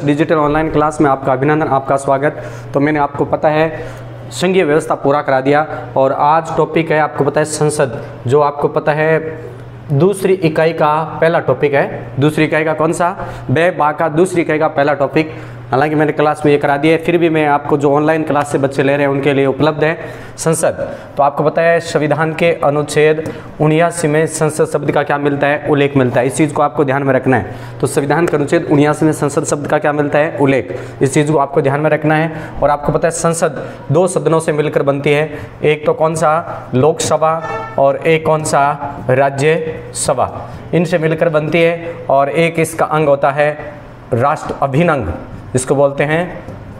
Digital online class में आपका अभिनंदन, आपका स्वागत। तो मैंने आपको पता है संघीय व्यवस्था पूरा करा दिया और आज टॉपिक है आपको पता है संसद, जो आपको पता है दूसरी इकाई का पहला टॉपिक है। दूसरी इकाई का कौन सा? बे बा का दूसरी इकाई का पहला टॉपिक। हालांकि मैंने क्लास में ये करा दिया है, फिर भी मैं आपको जो ऑनलाइन क्लास से बच्चे ले रहे हैं उनके लिए उपलब्ध है संसद। तो आपको पता है संविधान के अनुच्छेद 79 में संसद शब्द का क्या मिलता है? उल्लेख मिलता है। इस चीज़ को आपको ध्यान में रखना है। तो संविधान के अनुच्छेद 79 में संसद शब्द का क्या मिलता है? उल्लेख। इस चीज़ को आपको ध्यान में रखना है। और आपको पता है संसद दो सदनों से मिलकर बनती है, एक तो कौन सा? लोकसभा, और एक कौन सा? राज्यसभा। इनसे मिलकर बनती है। और एक इसका अंग होता है राष्ट्र अभिन्न अंग, जिसको बोलते हैं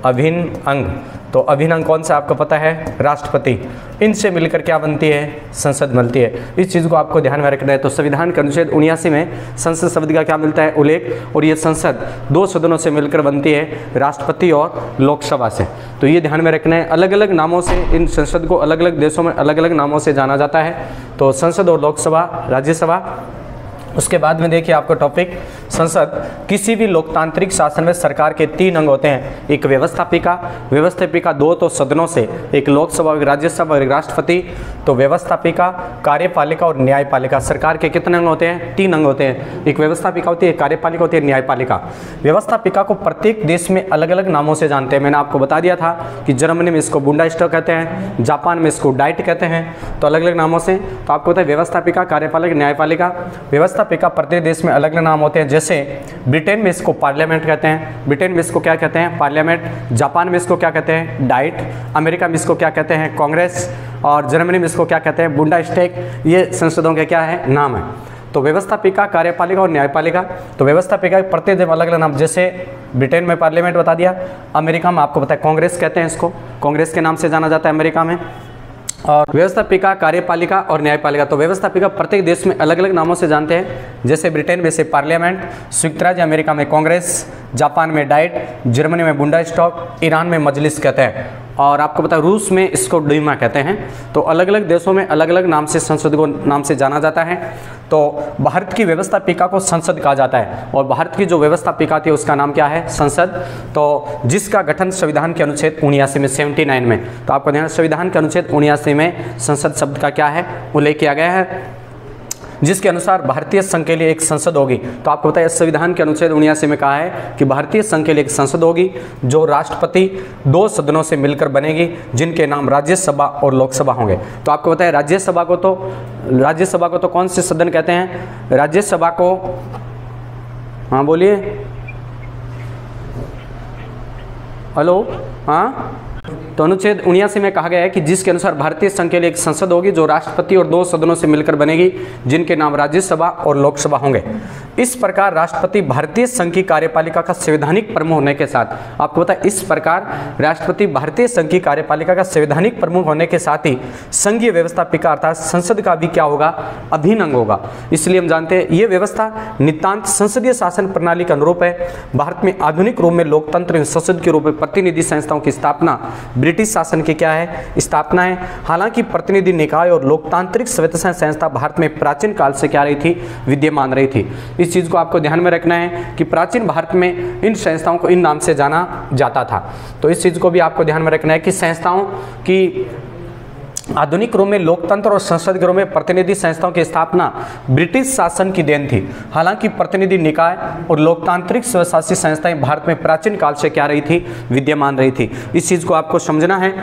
अभिन्न अंग। तो अभिन्न अंग कौन सा आपको पता है? राष्ट्रपति। इनसे मिलकर क्या बनती है? संसद बनती है। इस चीज़ को आपको ध्यान में रखना है। तो संविधान के अनुच्छेद 79 में संसद शब्द का क्या मिलता है? उल्लेख। और ये संसद दो सदनों से मिलकर बनती है, राष्ट्रपति और लोकसभा से। तो ये ध्यान में रखना है। अलग अलग नामों से इन संसद को अलग अलग देशों में अलग अलग नामों से जाना जाता है। तो संसद और लोकसभा, राज्यसभा। उसके बाद में देखिए आपको टॉपिक संसद किसी भी लोकतांत्रिक शासन में सरकार के 3 अंग होते हैं। एक व्यवस्थापिका, व्यवस्थापिका दो तो सदनों से, एक लोकसभा, एक राज्यसभा और एक राष्ट्रपति। तो व्यवस्थापिका, कार्यपालिका और न्यायपालिका। सरकार के कितने अंग होते हैं? 3 अंग होते हैं। एक व्यवस्थापिका होती है, एक कार्यपालिका होती है, न्यायपालिका। व्यवस्थापिका को प्रत्येक देश में अलग अलग नामों से जानते हैं। मैंने आपको बता दिया था कि जर्मनी में इसको बुंडस्टैग कहते हैं, जापान में इसको डाइट कहते हैं। तो अलग अलग नामों से। तो आपको पता है व्यवस्थापिका, कार्यपालिका, न्यायपालिका। व्यवस्थापिका प्रत्येक देश में अलग अलग नाम होते हैं। जैसे ब्रिटेन में इसको पार्लियामेंट कहते हैं। ब्रिटेन में इसको क्या कहते हैं? पार्लियामेंट। जापान में इसको क्या कहते हैं? डाइट। अमेरिका में इसको क्या कहते हैं? कांग्रेस। और जर्मनी में इसको क्या कहते हैं? बुंडस्टैग। ये संसदों के क्या है? नाम है। तो व्यवस्थापिका, कार्यपालिका और न्यायपालिका। तो व्यवस्थापिका प्रत्येक देश में अलग अलग नाम, जैसे ब्रिटेन में पार्लियामेंट बता दिया, अमेरिका में आपको पता है कांग्रेस कहते हैं, इसको कांग्रेस के नाम से जाना जाता है अमेरिका में। और व्यवस्थापिका, कार्यपालिका और न्यायपालिका। तो व्यवस्थापिका प्रत्येक देश में अलग अलग नामों से जानते हैं। जैसे ब्रिटेन में से पार्लियामेंट, संयुक्त राज्य अमेरिका में कांग्रेस, जापान में डाइट, जर्मनी में बुंडस्टैग, ईरान में मजलिस कहते हैं। और आपको पता है रूस में इसको डूमा कहते हैं। तो अलग अलग देशों में अलग अलग नाम से संसद को नाम से जाना जाता है। तो भारत की व्यवस्थापिका को संसद कहा जाता है। और भारत की जो व्यवस्थापिका थी उसका नाम क्या है? संसद। तो जिसका गठन संविधान के अनुच्छेद 79 में, 79 में। तो आपको ध्यान, संविधान के अनुच्छेद 79 में संसद शब्द का क्या है? उल्लेख किया गया है, जिसके अनुसार भारतीय संघ के लिए एक संसद होगी। तो आपको बताया संविधान के अनुच्छेद 79 में कहा है कि भारतीय संघ के लिए एक संसद होगी, जो राष्ट्रपति दो सदनों से मिलकर बनेगी, जिनके नाम राज्यसभा और लोकसभा होंगे। तो आपको बताया राज्यसभा को तो कौन से सदन कहते हैं? राज्यसभा को, हाँ बोलिए, हेलो, हाँ। तो अनुच्छेद 79 में कहा गया है कि जिसके अनुसार भारतीय संघ के लिए एक संसद होगी, जो राष्ट्रपति और दो सदनों से मिलकर बनेगी, जिनके नाम राज्यसभा और लोकसभा होंगे। इस प्रकार राष्ट्रपति भारतीय संघ की कार्यपालिका का संवैधानिक प्रमुख होने के साथ, आपको पता है इस प्रकार राष्ट्रपति भारतीय संघ की कार्यपालिका का संवैधानिक प्रमुख होने के साथ ही संघीय व्यवस्थापिका अर्थात संसद का भी क्या होगा? अभिन्न अंग होगा। इसलिए हम जानते हैं ये व्यवस्था नितांत संसदीय शासन प्रणाली के अनुरूप है। भारत में आधुनिक रूप में लोकतंत्र संसद के रूप में प्रतिनिधि संस्थाओं की स्थापना ब्रिटिश शासन की क्या है? स्थापना है। हालांकि प्रतिनिधि निकाय और लोकतांत्रिक स्वतंत्र संस्था भारत में प्राचीन काल से क्या रही थी? विद्यमान रही थी। इस चीज को आपको ध्यान में रखना है कि प्राचीन भारत में इन संस्थाओं को इन नाम से जाना जाता था। तो इस चीज को भी आपको ध्यान में रखना है कि संस्थाओं की आधुनिक रूप में लोकतंत्र और संसद के रूप में प्रतिनिधि संस्थाओं की स्थापना ब्रिटिश शासन की देन थी। हालांकि प्रतिनिधि निकाय और लोकतांत्रिक स्वशासी संस्थाएं भारत में प्राचीन काल से क्या रही थी? विद्यमान रही थी। इस चीज को आपको समझना है।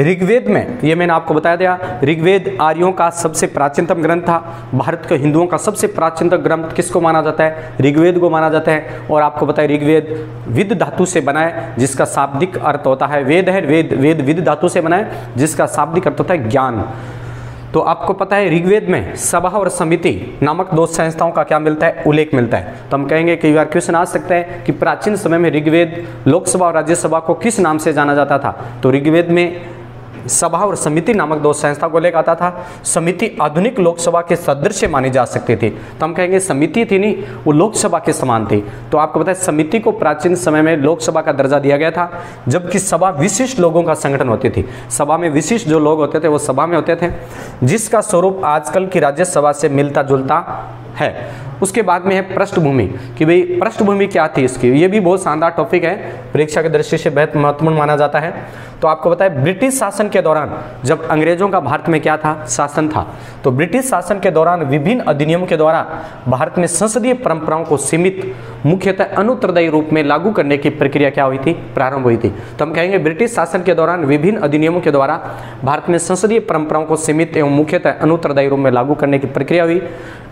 ऋग्वेद में, ये मैंने आपको बताया दिया, ऋग्वेद आर्यों का सबसे प्राचीनतम ग्रंथ था। भारत के हिंदुओं का सबसे प्राचीनतम ग्रंथ किसको माना जाता है? ऋग्वेद को माना जाता है। और आपको बताया ऋग्वेद विद धातु से बना है, जिसका शाब्दिक अर्थ होता है वेद है। वेद विद धातु से बना है, जिसका शाब्दिक अर्थ होता है ज्ञान। तो आपको पता है ऋग्वेद में सभा और समिति नामक दो संस्थाओं का क्या मिलता है, उल्लेख मिलता है। तो हम कहेंगे कि यार क्वेश्चन आ सकता है कि प्राचीन समय में ऋग्वेद लोकसभा और राज्यसभा को किस नाम से जाना जाता था। तो ऋग्वेद में सभा और समिति नामक दो संस्था को लेकर आता था। समिति आधुनिक लोकसभा के सदृश मानी जा सकती थी, तो हम कहेंगे समिति थी नहीं, वो लोकसभा के समान थी। तो आपको पता है समिति को प्राचीन समय में लोकसभा का दर्जा दिया गया था, जबकि सभा विशिष्ट लोगों का संगठन होती थी। सभा में विशिष्ट जो लोग होते थे वो सभा में होते थे, जिसका स्वरूप आजकल की राज्यसभा से मिलता जुलता है। उसके बाद में है पृष्ठभूमि, कि भाई पृष्ठभूमि क्या थी इसकी। ये भी बहुत शानदार टॉपिक है, परीक्षा की दृष्टि से बहुत महत्वपूर्ण माना जाता है। तो आपको पता है ब्रिटिश शासन के दौरान जब अंग्रेजों का भारत में क्या था, शासन था, तो ब्रिटिश शासन के दौरान विभिन्न अधिनियमों के द्वारा भारत में संसदीय परंपराओं को सीमित मुख्यतः अनुत्तरदायी रूप में लागू करने की प्रक्रिया क्या हुई थी, प्रारंभ हुई थी। तो हम कहेंगे ब्रिटिश शासन के दौरान विभिन्न अधिनियमों के द्वारा भारत में संसदीय परंपराओं को सीमित एवं मुख्यतः अनुत्तरदायी रूप में लागू करने की प्रक्रिया हुई।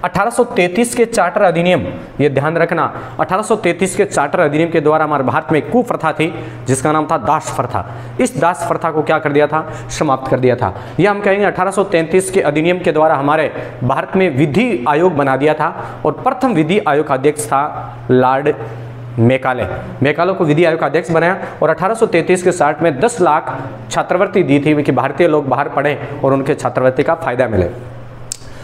1833 के चार्टर अधिनियम, ये ध्यान रखना, 1833 के चार्टर अधिनियम के द्वारा हमारे भारत में कुप्रथा थी जिसका नाम था दास प्रथा। इस दास प्रथा को क्या कर दिया था, समाप्त कर दिया था। यह हम कहेंगे 1833 के अधिनियम के द्वारा हमारे भारत में विधि आयोग बना दिया था, और प्रथम विधि आयोग का अध्यक्ष था लॉर्ड मेकाले। मेकाले को विधि आयोग का अध्यक्ष बनाया, और 1833 के 60 में 10 लाख छात्रवृत्ति दी थी कि भारतीय लोग बाहर पढ़े और उनके छात्रवृत्ति का फायदा मिले।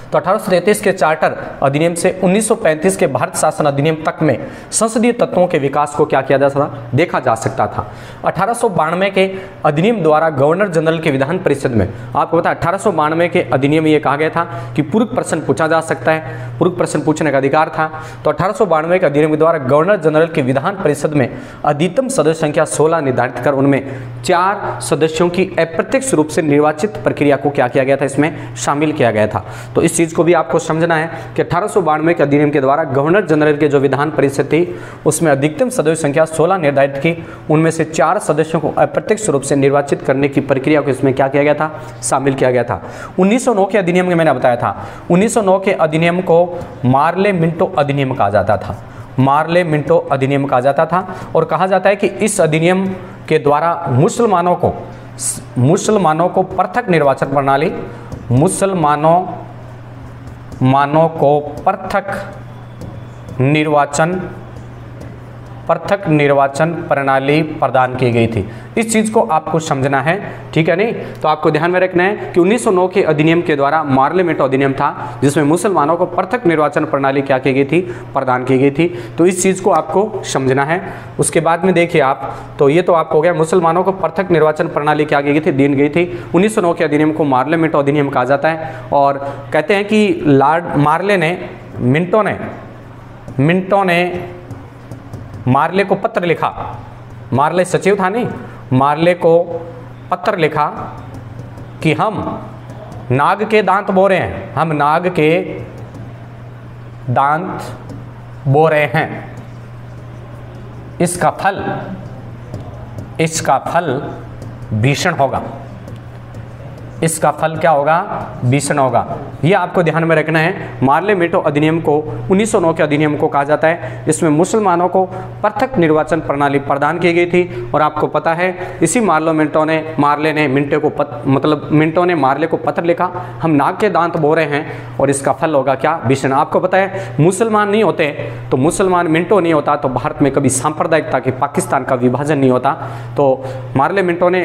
तो 1833 के चार्टर अधिनियम से 1935 के भारत शासन अधिनियम तक में संसदीय तत्वों के विकास को क्या किया जा सकता, देखा जा सकता था। 1892 के अधिनियम द्वारा गवर्नर जनरल के विधान परिषद में, आपको पता है 1892 के अधिनियम में ये कहा गया था कि पूरक प्रश्न पूछा जा सकता है, पूरक प्रश्न पूछने का अधिकार था। तो 1892 के अधिनियम के द्वारा गवर्नर जनरल के विधान परिषद में अधिकतम सदस्य संख्या 16 निर्धारित कर उनमें 4 सदस्यों की अप्रत्यक्ष रूप से निर्वाचित प्रक्रिया को क्या किया गया था, इसमें शामिल किया गया था। तो इस चीज को भी आपको समझना है कि 1892 के अधिनियम के द्वारा गवर्नर जनरल के जो विधान परिषद थी उसमें अधिकतम सदस्य संख्या 16 निर्धारित की, उनमें से 4 सदस्यों को अप्रत्यक्ष रूप से निर्वाचित करने की प्रक्रिया को इसमें क्या किया गया था, शामिल किया गया था। 1909 के अधिनियम में मैंने बताया था, 1909 के अधिनियम को मार्ले मिंटो अधिनियम कहा जाता था। मार्ले मिंटो अधिनियम कहा जाता था, और कहा जाता है कि इस अधिनियम के द्वारा मुसलमानों को पृथक निर्वाचन प्रणाली, मानव को पृथक निर्वाचन प्रणाली प्रदान की गई थी। इस चीज को आपको समझना है, ठीक है नहीं। तो आपको ध्यान में रखना है कि 1909 के अधिनियम के द्वारा मार्ले मिंटो अधिनियम था जिसमें मुसलमानों को पृथक निर्वाचन प्रणाली क्या की गई थी, प्रदान की गई थी। तो इस चीज को आपको समझना है। उसके बाद में देखिए आप, तो ये तो आपको हो गया, मुसलमानों को पृथक निर्वाचन प्रणाली क्या की गई थी, दी गई थी। 1909 के अधिनियम को मार्ले मिंटो अधिनियम कहा जाता है, और कहते हैं कि लॉर्ड मार्ले ने मिंटो ने मार्ले को पत्र लिखा, मार्ले सचिव था नहीं, मार्ले को पत्र लिखा कि हम नाग के दांत बो रहे हैं, हम नाग के दांत बो रहे हैं, इसका फल भीषण होगा, इसका फल क्या होगा, भीषण होगा। ये आपको ध्यान में रखना है। मार्ले मिंटो अधिनियम को 1909 के अधिनियम को कहा जाता है, इसमें मुसलमानों को पृथक निर्वाचन प्रणाली प्रदान की गई थी। और आपको पता है इसी मिंटो ने मार्ले को पत्र लिखा, हम नाग के दांत बो रहे हैं और इसका फल होगा क्या, भीषण। आपको पता है मुसलमान नहीं होते तो मुसलमान मिंटो नहीं होता तो भारत में कभी सांप्रदायिकता के पाकिस्तान का विभाजन नहीं होता। तो मार्ले मिंटो ने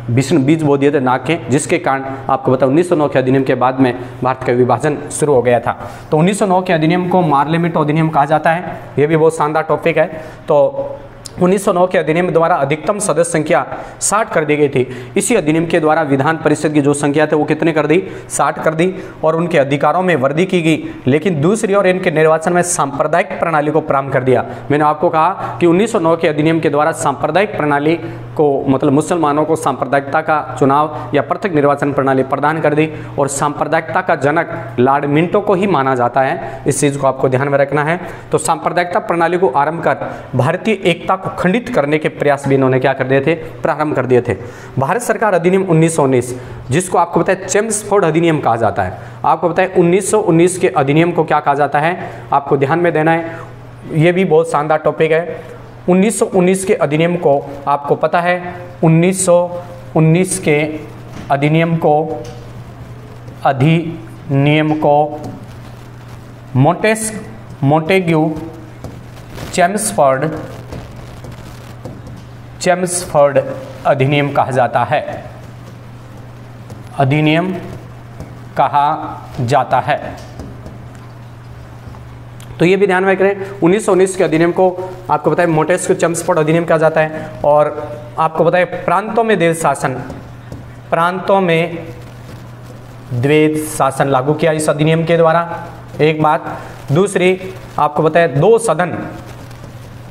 भीषण बीज बो दिए थे नाग के, जिसके कारण आपको पता 1909 के अधिनियम के बाद में भारत का विभाजन शुरू हो गया था। तो 1909 के अधिनियम को मार्ले मिंटो अधिनियम कहा जाता है। यह भी बहुत शानदार टॉपिक है। तो 1909 के अधिनियम द्वारा अधिकतम सदस्य संख्या 60 कर दी गई थी। इसी अधिनियम के द्वारा विधान परिषद की जो संख्या थी वो कितने कर दी, 60 कर दी, और उनके अधिकारों में वृद्धि की गई। लेकिन दूसरी ओर इनके निर्वाचन में सांप्रदायिक प्रणाली को प्रारंभ कर दिया। मैंने आपको कहा कि 1909 के अधिनियम के द्वारा सांप्रदायिक प्रणाली को, मतलब मुसलमानों को सांप्रदायिकता का चुनाव या पृथक निर्वाचन प्रणाली प्रदान कर दी, और सांप्रदायिकता का जनक लॉर्ड मिंटो को ही माना जाता है। इस चीज़ को आपको ध्यान में रखना है। तो सांप्रदायिकता प्रणाली को आरंभ कर भारतीय एकता को खंडित करने के प्रयास भी इन्होंने क्या कर दिए थे, प्रारंभ कर दिए थे। भारत सरकार अधिनियम 1919, जिसको आपको पता है चेम्सफोर्ड अधिनियम कहा जाता है। आपको पता है 1919 के अधिनियम को क्या कहा जाता है, आपको ध्यान में देना है। ये भी बहुत शानदार टॉपिक है। 1919 के अधिनियम को आपको पता है 1919 के अधिनियम को अधिनियम को मोंटेग्यू चेम्सफोर्ड अधिनियम कहा जाता है। अधिनियम कहा जाता है। तो ये भी ध्यान में रखें, 1919 के अधिनियम को आपको पता है मोंटेग्यू चेम्सफोर्ड अधिनियम कहा जाता है। और आपको पता है प्रांतों में द्वैध शासन लागू किया इस अधिनियम के द्वारा, एक बात। दूसरी आपको पता है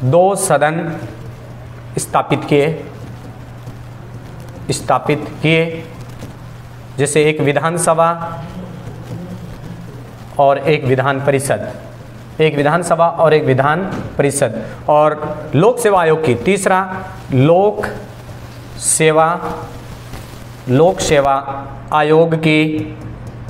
दो सदन स्थापित किए, जैसे एक विधानसभा और एक विधान परिषद, और लोक सेवा आयोग की, तीसरा लोक सेवा आयोग की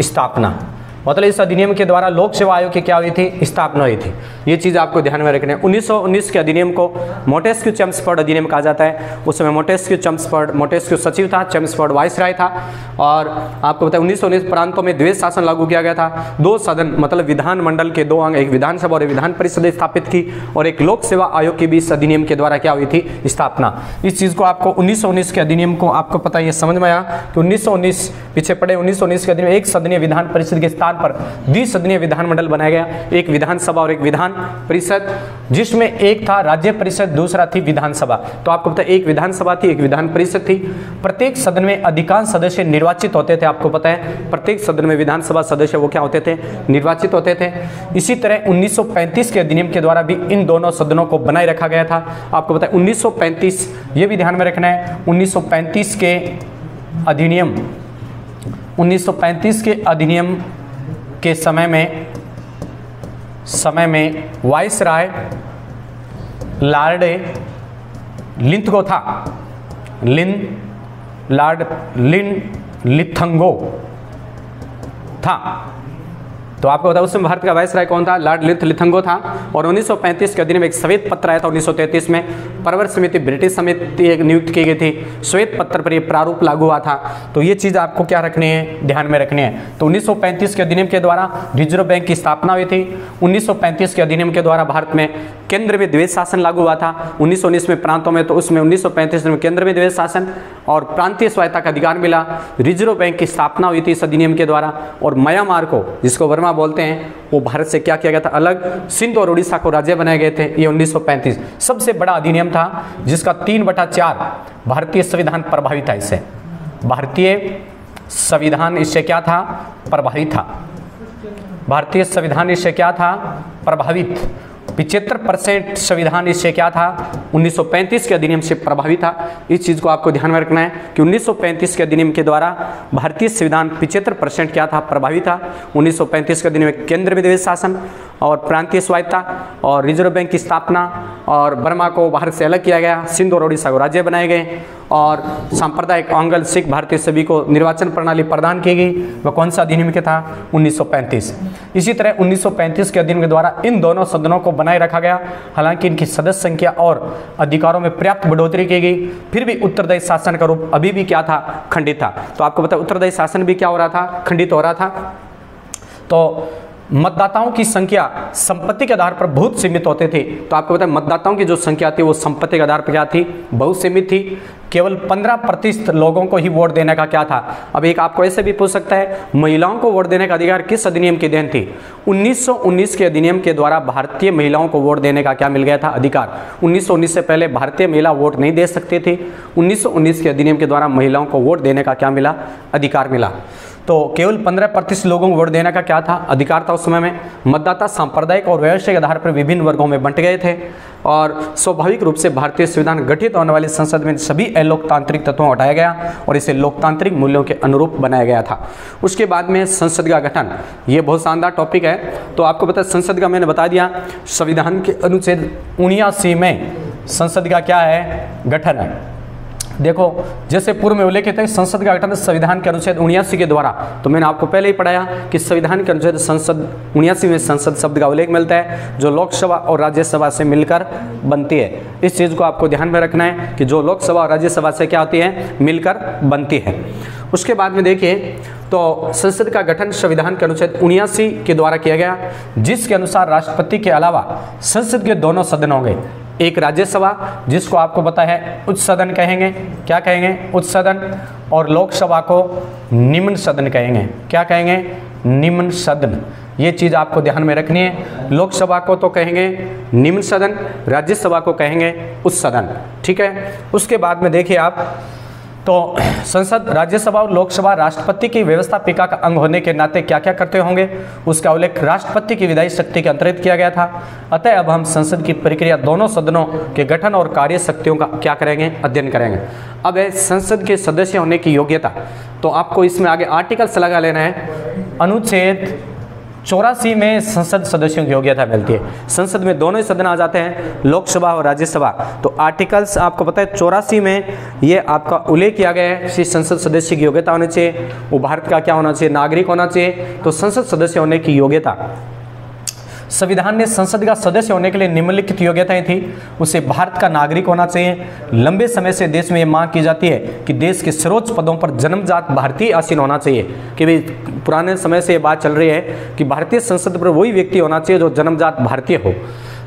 स्थापना। मतलब इस अधिनियम के द्वारा लोक सेवा आयोग की क्या हुई थी, स्थापना हुई थी। ये चीज़ आपको ध्यान में रखना है। 1919 के अधिनियम को मोंटेस्क्यू चेम्सफोर्ड अधिनियम कहा जाता है। उस समय मोंटेस्क्यू सचिव था, चेम्सफोर्ड वाइसराय था। और आपको पता है 1919 प्रांतों में द्वैध शासन लागू किया गया था। दो सदन मतलब विधानमंडल के दो अंग, एक विधानसभा और एक विधान परिषद स्थापित की, और एक लोक सेवा आयोग की भी इस अधिनियम के द्वारा क्या हुई थी, स्थापना। इस चीज़ को आपको 1919 के अधिनियम को आपको पता है, ये समझ में आया कि 1919 पीछे पड़े 1919 के अधिनियम एक सदनीय विधान परिषद के स्थान पर द्विसदनीय विधानमंडल बनाया गया, एक विधानसभा और एक विधान परिषद, जिसमें एक था राज्य परिषद, दूसरा थी विधानसभा। तो आपको पता है एक विधानसभा थी, एक विधान परिषद थी। प्रत्येक सदन में अधिकांश सदस्य निर्वाचित होते थे। आपको पता है प्रत्येक सदन में विधानसभा सदस्य वो क्या होते थे, निर्वाचित होते थे। इसी तरह 1935 के अधिनियम के द्वारा भी इन दोनों सदनों को बनाए रखा गया था। आपको पता है 1935, ये भी ध्यान में रखना है, 1935 के अधिनियम के समय में वाइसराय लॉर्ड लिथंगो था। तो आपको पता है उस समय भारत का वाइसराय कौन था, लॉर्ड लिथंगो था। और 1935 के अधिनियम एक श्वेत पत्र आया था 1933 में, परवर समिति ब्रिटिश समिति एक नियुक्त की गई थी। श्वेत पत्र पर ये प्रारूप लागू हुआ था। तो ये चीज़ आपको क्या रखनी है, ध्यान में रखनी है। तो 1935 के अधिनियम के द्वारा रिजर्व बैंक की स्थापना हुई थी। 1935 के अधिनियम के द्वारा भारत में केंद्र में द्वैध शासन लागू हुआ था। 1919 में प्रांतों में, तो उसमें 1935 में केंद्र में द्वैध शासन और प्रांतीय स्वायत्ता का अधिकार मिला। रिजर्व बैंक की स्थापना हुई थी इस अधिनियम के द्वारा। और म्यांमार को, जिसको वर्मा बोलते हैं, वो भारत से क्या किया गया था, अलग। सिंध और उड़ीसा को राज्य बनाए गए थे। ये 1935 सबसे बड़ा अधिनियम था, जिसका 3/4 भारतीय संविधान प्रभावित था। इससे भारतीय संविधान इससे क्या था, प्रभावित था। भारतीय संविधान इससे क्या था, प्रभावित। 75% संविधान इससे क्या था, 1935 के अधिनियम से प्रभावित था। इस चीज़ को आपको ध्यान में रखना है कि 1935 के अधिनियम के द्वारा भारतीय संविधान 75% क्या था, प्रभावित था। 1935 के अधिनियम में केंद्र में द्वैध शासन और प्रांतीय स्वायत्ता और रिजर्व बैंक की स्थापना, और बर्मा को भारत से अलग किया गया, सिंध और उड़ीसा को राज्य बनाए गए, और सांप्रदायिक आंग्ल सिख भारतीय सभी को निर्वाचन प्रणाली प्रदान की गई। वह कौन सा अधिनियम के था, 1935। इसी तरह 1935 के अधिनियम के द्वारा इन दोनों सदनों को बनाए रखा गया। हालांकि इनकी सदस्य संख्या और अधिकारों में पर्याप्त बढ़ोतरी की गई, फिर भी उत्तरदायी शासन का रूप अभी भी क्या था, खंडित था। तो आपको पता है उत्तरदायी शासन भी क्या हो रहा था, खंडित हो रहा था। तो मतदाताओं की संख्या संपत्ति के आधार पर बहुत सीमित होते थे। तो आपको पता है मतदाताओं की जो संख्या थी वो संपत्ति के आधार पर क्या थी, बहुत सीमित थी। केवल 15% लोगों को ही वोट देने का क्या था। अब एक आपको ऐसे भी पूछ सकता है, महिलाओं को वोट देने का अधिकार किस अधिनियम की देन थी। 1919 के अधिनियम के द्वारा भारतीय महिलाओं को वोट देने का क्या मिल गया था, अधिकार। 1919 से पहले भारतीय महिला वोट नहीं दे सकते थे। 1919 के अधिनियम के द्वारा महिलाओं को वोट देने का क्या मिला, अधिकार मिला। तो केवल 15% लोगों को वोट देने का क्या था, अधिकार था। उस समय में मतदाता सांप्रदायिक और व्यवसायिक आधार पर विभिन्न वर्गों में बंट गए थे, और स्वाभाविक रूप से भारतीय संविधान गठित होने वाली संसद में सभी अलोकतांत्रिक तत्वों को हटाया गया और इसे लोकतांत्रिक मूल्यों के अनुरूप बनाया गया था। उसके बाद में संसद का गठन, ये बहुत शानदार टॉपिक है। तो आपको पता है संसद का मैंने बता दिया, संविधान के अनुच्छेद 79 में संसद का क्या है, गठन है। देखो जैसे पूर्व में उल्लेखित है संसद का गठन संविधान के अनुच्छेद 79 के द्वारा। तो मैंने आपको पहले ही पढ़ाया कि संविधान के अनुच्छेद 79 में संसद शब्द का उल्लेख मिलता है, जो लोकसभा और राज्यसभा से मिलकर बनती है। इस चीज़ को आपको ध्यान में रखना है कि जो लोकसभा और राज्यसभा से क्या होती है, मिलकर बनती है। उसके बाद में देखिए तो संसद का गठन संविधान के अनुच्छेद 79 के द्वारा किया गया, जिसके अनुसार राष्ट्रपति के अलावा संसद के दोनों सदन होंगे, एक राज्यसभा जिसको आपको पता है उच्च सदन कहेंगे, क्या कहेंगे, उच्च सदन, और लोकसभा को निम्न सदन कहेंगे, क्या कहेंगे, निम्न सदन। ये चीज़ आपको ध्यान में रखनी है। लोकसभा को तो कहेंगे निम्न सदन, राज्यसभा को कहेंगे उच्च सदन, ठीक है। उसके बाद में देखिए आप तो संसद, राज्यसभा और लोकसभा राष्ट्रपति की व्यवस्थापिका का अंग होने के नाते क्या क्या करते होंगे, उसका उल्लेख राष्ट्रपति की विधायी शक्ति के अंतर्गत किया गया था। अतः अब हम संसद की प्रक्रिया, दोनों सदनों के गठन और कार्य शक्तियों का क्या करेंगे, अध्ययन करेंगे। अब है संसद के सदस्य होने की योग्यता, तो आपको इसमें आगे आर्टिकल्स लगा लेना है। अनुच्छेद 84 में संसद सदस्यों की योग्यता मिलती है। संसद में दोनों ही सदन आ जाते हैं, लोकसभा और राज्यसभा। तो आर्टिकल्स आपको पता है 84 में ये आपका उल्लेख किया गया है कि संसद सदस्य की योग्यता होनी चाहिए, वो भारत का क्या होना चाहिए, नागरिक होना चाहिए। तो संसद सदस्य होने की योग्यता, संविधान ने संसद का सदस्य होने के लिए निम्नलिखित योग्यताएं थी। उसे भारत का नागरिक होना चाहिए। लंबे समय से देश में ये मांग की जाती है कि देश के सर्वोच्च पदों पर जन्मजात भारतीय आसीन होना चाहिए, कि भाई पुराने समय से ये बात चल रही है कि भारतीय संसद पर वही व्यक्ति होना चाहिए जो जन्मजात भारतीय हो।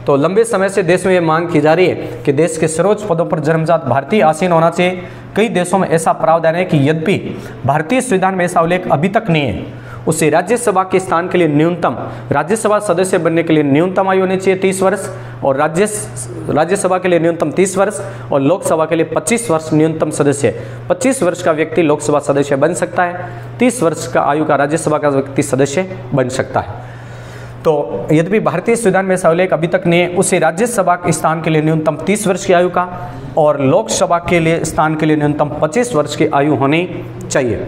तो लंबे समय से देश में ये मांग की जा रही है कि देश के सर्वोच्च पदों पर जन्मजात भारतीय आसीन होना चाहिए। कई देशों में ऐसा प्रावधान है कि यद्यपि भारतीय संविधान में ऐसा उल्लेख अभी तक नहीं है, उसे राज्यसभा के स्थान के लिए न्यूनतम, राज्यसभा सदस्य बनने के लिए न्यूनतम आयु होनी चाहिए 30 वर्ष, और राज्यसभा के लिए न्यूनतम 30 वर्ष, और लोकसभा के लिए 25 वर्ष न्यूनतम सदस्य। 25 वर्ष का व्यक्ति लोकसभा सदस्य बन सकता है, 30 वर्ष का आयु का राज्यसभा का व्यक्ति सदस्य बन सकता है। तो यद्यपि भारतीय संविधान में ऐसा उल्लेख अभी तक नहीं है, उसे राज्यसभा के स्थान के लिए न्यूनतम 30 वर्ष की आयु का और लोकसभा के लिए स्थान के लिए न्यूनतम 25 वर्ष की आयु होनी चाहिए।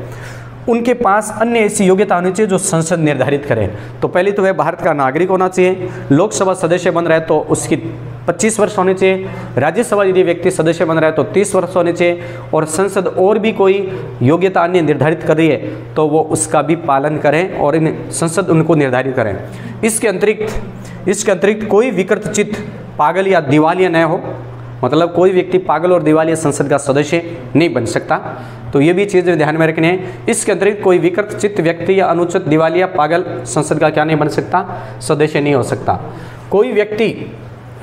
उनके पास अन्य ऐसी योग्यता होनी चाहिए जो संसद निर्धारित करे। तो पहले तो वह भारत का नागरिक होना चाहिए, लोकसभा सदस्य बन रहा है तो उसकी 25 वर्ष होने चाहिए, राज्यसभा यदि व्यक्ति सदस्य बन रहा है तो 30 वर्ष होने चाहिए, और संसद और भी कोई योग्यता अन्य निर्धारित कर रही है तो वो उसका भी पालन करें और इन संसद उनको निर्धारित करें। इसके अतिरिक्त कोई विकृत चित्त, पागल या दिवालिया न हो, मतलब कोई व्यक्ति पागल और दिवालिया संसद का सदस्य नहीं बन सकता। तो ये भी चीज़ ध्यान में रखनी है। इसके अतिरिक्त कोई विकृत चित्त व्यक्ति या अनुचित दिवालिया पागल संसद का क्या नहीं बन सकता, सदस्य नहीं हो सकता। कोई व्यक्ति,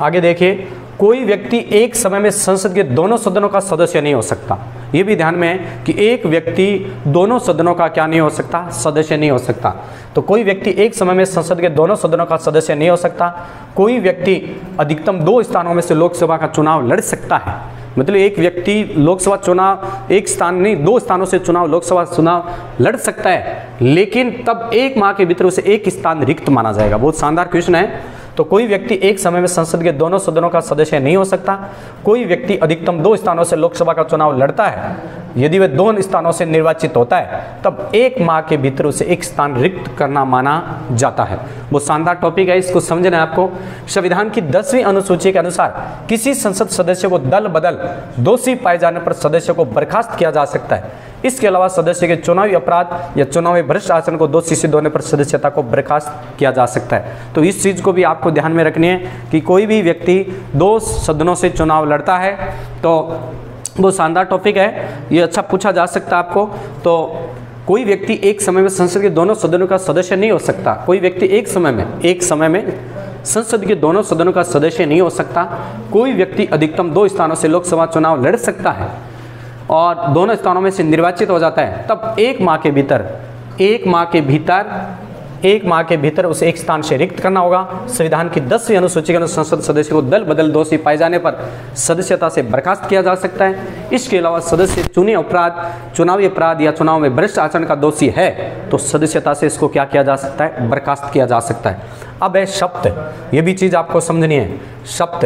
आगे देखिए, कोई व्यक्ति एक समय में संसद के दोनों सदनों का सदस्य नहीं हो सकता। ये भी ध्यान में है कि एक व्यक्ति दोनों सदनों का क्या नहीं हो सकता, सदस्य नहीं हो सकता। तो कोई व्यक्ति एक समय में संसद के दोनों सदनों का सदस्य नहीं हो सकता। कोई व्यक्ति अधिकतम 2 स्थानों में से लोकसभा का चुनाव लड़ सकता है, मतलब एक व्यक्ति लोकसभा चुनाव, एक स्थान नहीं 2 स्थानों से चुनाव, लोकसभा चुनाव लड़ सकता है, लेकिन तब 1 माह के भीतर उसे एक स्थान रिक्त माना जाएगा। बहुत शानदार क्वेश्चन है। तो कोई व्यक्ति एक समय में संसद के दोनों सदनों का सदस्य नहीं हो सकता। कोई व्यक्ति अधिकतम 2 स्थानों से लोकसभा का चुनाव लड़ता है, यदि वह 2 स्थानों से निर्वाचित होता है तब 1 माह के भीतर उसे एक स्थान रिक्त करना माना जाता है। वो शानदार टॉपिक है, इसको समझना है आपको। संविधान की 10वीं अनुसूची के अनुसार किसी संसद सदस्य को दल बदल दोषी पाए जाने पर सदस्य को बर्खास्त किया जा सकता है। इसके अलावा सदस्य के चुनावी अपराध या चुनावी भ्रष्ट आचरण को दोषी सिद्ध होने पर सदस्यता को बर्खास्त किया जा सकता है। तो इस चीज़ को भी आपको ध्यान में रखनी है कि कोई भी व्यक्ति 2 सदनों से चुनाव लड़ता है तो वो शानदार टॉपिक है, ये अच्छा पूछा जा सकता है आपको। तो कोई व्यक्ति एक समय में संसद के दोनों सदनों का सदस्य नहीं हो सकता। कोई व्यक्ति एक समय में संसद के दोनों सदनों का सदस्य नहीं हो सकता। कोई व्यक्ति अधिकतम 2 स्थानों से लोकसभा चुनाव लड़ सकता है और दोनों स्थानों में से निर्वाचित हो जाता है, तब 1 माह के भीतर उसे एक स्थान से रिक्त करना होगा। संविधान की 10वीं अनुसूची के अनुसार संसद सदस्य को दल बदल दोषी पाए जाने पर सदस्यता से बर्खास्त किया जा सकता है। इसके अलावा सदस्य चुनावी अपराध या चुनाव में भ्रष्ट आचरण का दोषी है तो सदस्यता से इसको क्या किया जा सकता है, बर्खास्त किया जा सकता है। अब है शपथ, ये भी चीज़ आपको समझनी है। शपथ,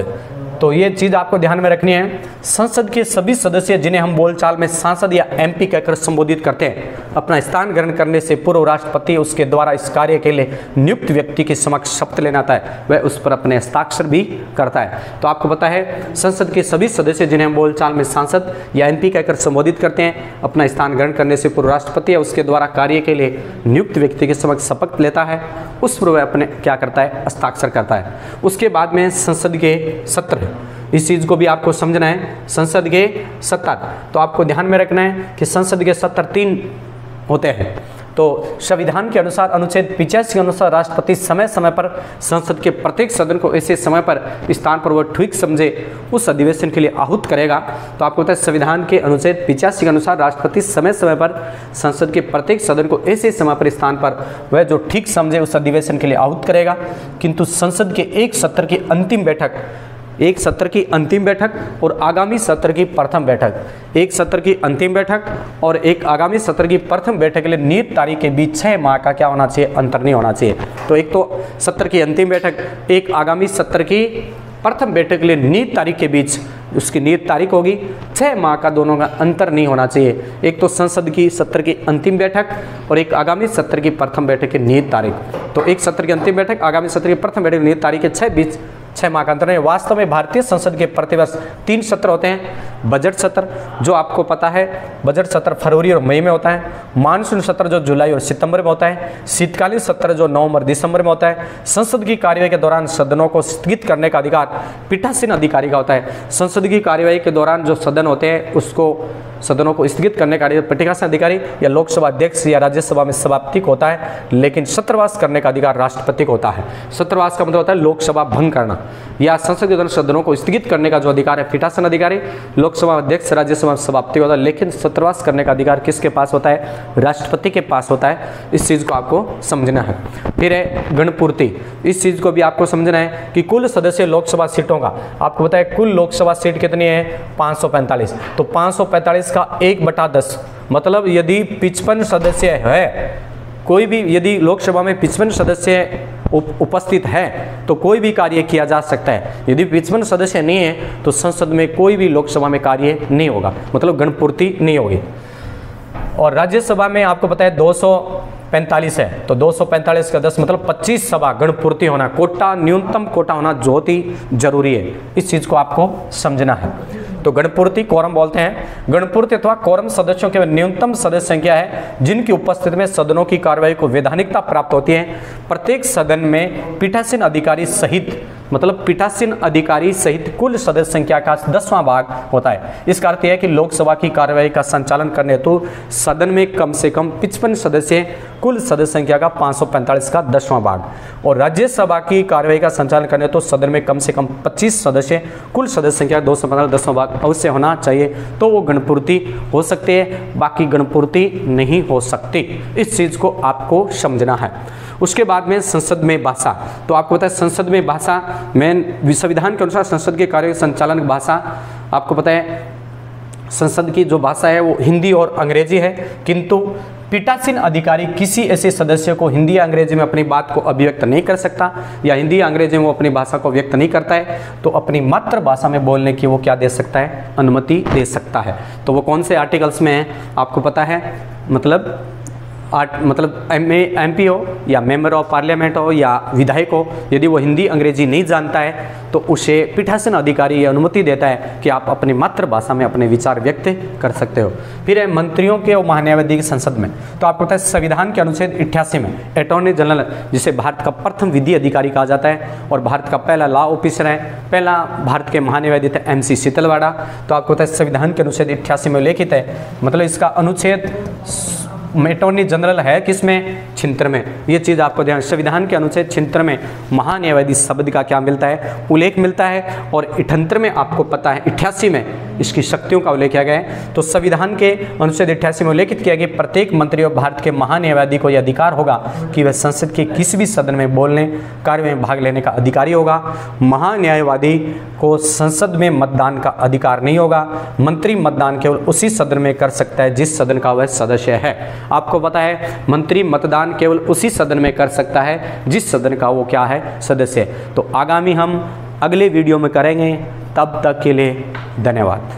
तो ये चीज़ आपको ध्यान में रखनी है। संसद के सभी सदस्य जिन्हें हम बोलचाल में सांसद या एमपी कहकर संबोधित करते हैं, अपना स्थान ग्रहण करने से पूर्व राष्ट्रपति उसके द्वारा इस कार्य के लिए नियुक्त व्यक्ति के समक्ष शपथ लेना आता है, वह उस पर अपने हस्ताक्षर भी करता है। तो आपको पता है संसद के सभी सदस्य जिन्हें हम बोलचाल में सांसद या एमपी कहकर संबोधित करते हैं, अपना स्थान ग्रहण करने से पूर्व राष्ट्रपति या उसके द्वारा कार्य के लिए नियुक्त व्यक्ति के समक्ष शपथ लेता है, उस पर वह अपने क्या करता है, हस्ताक्षर करता है। उसके बाद में संसद के सत्र इस चीज़ को भी आपको समझना है। संसद के 70, तो आपको ध्यान में रखना है कि संसद के 73 होते हैं। तो संविधान के अनुसार अनुच्छेद 85 के अनुसार राष्ट्रपति समय समय पर संसद के प्रत्येक सदन को ऐसे समय पर स्थान पर वह ठीक समझे उस अधिवेशन के लिए आहूत करेगा। तो आपको पता है संविधान के अनुच्छेद 85 के अनुसार राष्ट्रपति समय समय पर संसद के प्रत्येक सदन को ऐसे समय पर स्थान पर वह जो ठीक समझे उस अधिवेशन के लिए आहूत करेगा। किंतु संसद के एक सत्र की अंतिम बैठक, एक सत्र की अंतिम बैठक और आगामी सत्र की प्रथम बैठक, एक सत्र की अंतिम बैठक और एक आगामी सत्र की प्रथम बैठक के लिए नियत तारीख के बीच 6 माह का क्या होना चाहिए, अंतर नहीं होना चाहिए। तो एक तो सत्र की अंतिम बैठक, एक आगामी सत्र की प्रथम बैठक के लिए नियत तारीख के बीच उसकी नियत तारीख होगी, 6 माह का दोनों का अंतर नहीं होना चाहिए। एक तो संसद की सत्र की अंतिम बैठक और एक आगामी सत्र की प्रथम बैठक की नियत तारीख। तो एक सत्र की अंतिम बैठक, आगामी सत्र की प्रथम बैठक की नियत तारीख के बीच 6 माह का अंतर है। वास्तव में भारतीय संसद के प्रतिवर्ष 3 सत्र होते हैं। बजट सत्र जो आपको पता है, बजट सत्र फरवरी और मई में होता है। मानसून सत्र जो जुलाई और सितंबर में होता है। शीतकालीन सत्र जो नवंबर दिसंबर में होता है। संसद की कार्यवाही के दौरान सदनों को स्थगित करने का अधिकार पीठासीन अधिकारी का होता है। संसद की कार्यवाही के दौरान जो सदन होते हैं उसको सदनों को स्थगित करने का पीठासीन अधिकारी या लोकसभा अध्यक्ष या राज्यसभा में सभापति को होता है, लेकिन सत्रवास करने का अधिकार राष्ट्रपति को होता है। सत्रवास का मतलब होता है लोकसभा भंग करना या संसद के दौरान सदनों को स्थगित करने का जो अधिकार है पीठासीन अधिकारी, लोकसभा अध्यक्ष, राज्यसभा सभापति होता है, लेकिन सत्रवास करने का अधिकार किसके पास होता है, राष्ट्रपति के पास होता है। इस चीज को आपको समझना है। फिर है गणपूर्ति, इस चीज को भी आपको समझना है कि कुल सदस्य लोकसभा सीटों का आपको पता है कुल लोकसभा सीट कितनी है, 545। तो 545 का 1/10 मतलब यदि 55 सदस्य है, कोई भी यदि लोकसभा में 55 सदस्य उपस्थित है तो कोई भी कार्य किया जा सकता है। यदि 55 सदस्य नहीं है तो संसद में कोई भी लोकसभा में कार्य नहीं होगा, मतलब गणपूर्ति नहीं होगी। और राज्यसभा में आपको पता है 245 है, तो 245 का 10 मतलब 25 सभा गणपूर्ति होना, कोटा न्यूनतम कोटा होना बहुत ही जरूरी है। इस चीज को आपको समझना है। तो गणपूर्ति कोरम बोलते हैं। गणपूर्ति अथवा कोरम सदस्यों की न्यूनतम सदस्य संख्या है जिनकी उपस्थिति में सदनों की कार्यवाही को वैधानिकता प्राप्त होती है। प्रत्येक सदन में पीठासीन अधिकारी सहित मतलब पीठासीन अधिकारी सहित कुल सदस्य संख्या का 10वां भाग होता है। इसका अर्थ यह है कि लोकसभा की कार्यवाही का संचालन करने हेतु सदन में कम से कम 55 सदस्य, कुल सदस्य संख्या का 545 का 10वां भाग। और राज्यसभा की कार्यवाही का संचालन करने हेतु सदन में कम से कम 25 सदस्य, कुल सदस्य संख्या 215 10वां भाग अवश्य होना चाहिए, तो वो गणपूर्ति हो सकती है, बाकी गणपूर्ति नहीं हो सकती। इस चीज को आपको समझना है। उसके बाद में संसद में भाषा, तो आपको पता है संसद में भाषा में संविधान के अनुसार संसद के कार्य संचालन भाषा आपको पता है संसद की जो भाषा है वो हिंदी और अंग्रेजी है। किंतु पीठासीन अधिकारी किसी ऐसे सदस्य को हिंदी या अंग्रेजी में अपनी बात को अभिव्यक्त नहीं कर सकता या हिंदी या अंग्रेजी में वो अपनी भाषा को व्यक्त नहीं करता है, तो अपनी मातृभाषा में बोलने की वो क्या दे सकता है, अनुमति दे सकता है। तो वो कौन से आर्टिकल्स में है आपको पता है, मतलब MP हो या मेंबर ऑफ पार्लियामेंट हो या विधायक हो, यदि वो हिंदी अंग्रेजी नहीं जानता है तो उसे पीठासीन अधिकारी अनुमति देता है कि आप अपनी मातृभाषा में अपने विचार व्यक्त कर सकते हो। फिर है मंत्रियों के और महान्यायवादी की संसद में, तो आपको पता है संविधान के अनुच्छेद 88 में अटॉर्नी जनरल जिसे भारत का प्रथम विधि अधिकारी कहा जाता है और भारत का पहला लॉ ऑफिसर है, पहला भारत के महान्यायवादी थे MC शीतलवाड़ा। तो आपको पता है संविधान के अनुच्छेद 88 में उल्लेखित है, मतलब इसका अनुच्छेद अटॉर्नी जनरल है किसमें, 76 में। ये चीज़ आपको ध्यान, संविधान के अनुच्छेद 76 में महान्यायवादी शब्द का क्या मिलता है, उल्लेख मिलता है। और 78 में आपको पता है 88 में इसकी शक्तियों का उल्लेख किया गया है। तो संविधान के अनुच्छेद 88 में उल्लेखित किया गया प्रत्येक मंत्री और भारत के महान्यायवादी को यह अधिकार होगा कि वह संसद के किसी भी सदन में बोलने, कार्य में भाग लेने का अधिकारी होगा। महान्यायवादी को संसद में मतदान का अधिकार नहीं होगा। मंत्री मतदान केवल उसी सदन में कर सकता है जिस सदन का वह सदस्य है। आपको पता है मंत्री मतदान केवल उसी सदन में कर सकता है जिस सदन का वो क्या है, सदस्य है। तो आगामी हम अगले वीडियो में करेंगे, तब तक के लिए धन्यवाद।